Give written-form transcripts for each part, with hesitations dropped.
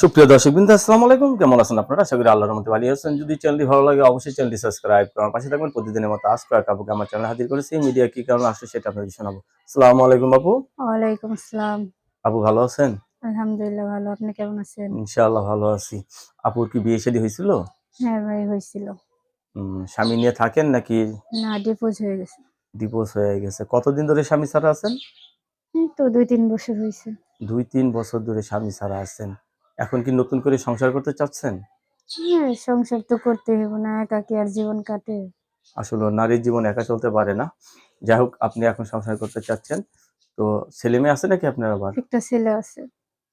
সুপ্রিয় দর্শকবৃন্দ, আসসালামু আলাইকুম। কেমন আছেন আপনারা? আশা করি আল্লাহর রহমতে ভালো আছেন। যদি চ্যানেলটি ভালো লাগে অবশ্যই চ্যানেলটি সাবস্ক্রাইব করে আমার পাশে থাকবেন। প্রতিদিনের মতো আজকে এক আপুকে আমার চ্যানেলে হাজির করেছি। মিডিয়া কি কারণে আসলে সেটা আপনাদের শোনাবো। আসসালামু আলাইকুম আপু। ওয়ালাইকুম আসসালাম। আপু ভালো আছেন? আলহামদুলিল্লাহ ভালো। আপনি কেমন আছেন? ইনশাআল্লাহ ভালো আছি। আপুর কি বিয়ে শাদী হয়েছিল? হ্যাঁ ভাই হইছিল। স্বামী নিয়ে থাকেন নাকি না ডিভোর্স হয়ে গেছে। ডিভোর্স হয়ে গেছে? কতদিন ধরে স্বামী ছাড়া আছেন? এই তো ২-৩ বছর হইছে। ২-৩ বছর ধরে স্বামী ছাড়া আছেন। এখন কি নতুন করে সংসার করতে চাচ্ছেন? হ্যাঁ, সংসার তো করতেই হবে না, একা কি আর জীবন কাটে? আসলে নারীর জীবন একা চলতে পারে না। যাই হোক, আপনি এখন সংসার করতে চাচ্ছেন। তো ছেলে-মেয়ে আছে নাকি আপনার আবার? একটা ছেলে আছে,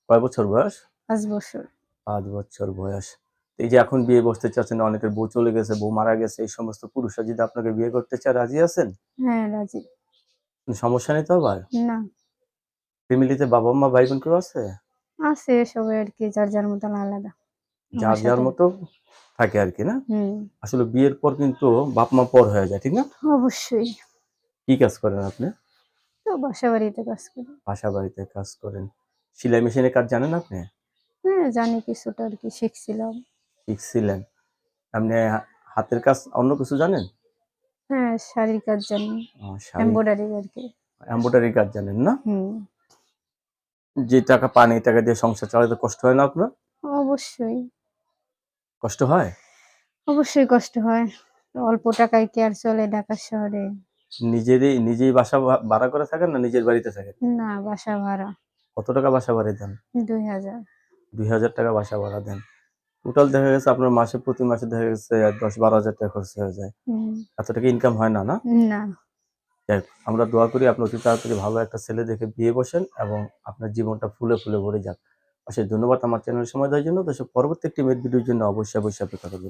কয় বছর বয়স? ৫ বছর। ৫ বছর বয়স। তো এই যে এখন বিয়ে বসতে চাচ্ছেন, অনেকের বউ চলে গেছে, বউ মারা গেছে। এই সমস্ত পুরুষরা যদি আপনাকে বিয়ে করতে চায়, রাজি আছেন? হ্যাঁ, রাজি। সমস্যা নেই তো আবার? না, ফ্যামিলিতে বাবা-মা, ভাই-বোন কেউ আছে? আছে সবাই আরকি যার, যার মতন আলাদা। আমার যার, যার সাথে মতো থাকে আরকি, না? হুম, আসলে বিয়ের পর কিন্তু বাপ-মা পর হয়ে যায়, ঠিক না? অবশ্যই। কি কাজ করেন আপনি? তো বাসা-বাড়িতে কাজ করি। বাসা-বাড়িতে কাজ করেন। সেলাই মেশিনের কাজ জানেন আপনি? হ্যাঁ, জানি কিছুটা আরকি শিখছিলাম। শিখছিলেন। এমনি হাতের কাজ অন্য কিছু জানেন? হ্যাঁ, শাড়ির কাজ জানি। শাড়ি এমব্রয়ডারি আরকি। এমব্রয়ডারি কাজ জানেন না? হুম, যে টাকা পান এই টাকা দিয়ে সংসার চালাতে কষ্ট হয় না আপনার? অবশ্যই। কষ্ট হয়? অবশ্যই কষ্ট হয়। অল্প টাকায় কি আর চলে ঢাকা শহরে? নিজেই বাসা ভাড়া করে থাকেন না নিজের বাড়িতে থাকেন? না, বাসা ভাড়া কত টাকা বাসা ভাড়া দেন? ২,০০০। ৳২,০০০ বাসা ভাড়া দেন। টোটাল দেখা গেছে আপনার প্রতি মাসে দেখা গেছে ১০-১২,০০০ টাকা খরচ হয়ে যায়। হুম, এত টাকা ইনকাম হয় না, না? না। যাই হোক, আমরা দোয়া করি আপনি অতি তাড়াতাড়ি ভালো একটা ছেলে দেখে বিয়ে বসেন এবং আপনার জীবনটা ফুলে, ফুলে ভরে যাক। অশেষ ধন্যবাদ আমার চ্যানেলে সময় দেওয়ার জন্য। দর্শক, পরবর্তী একটি মেড ভিডিওর জন্য অবশ্যই অপেক্ষা করবেন।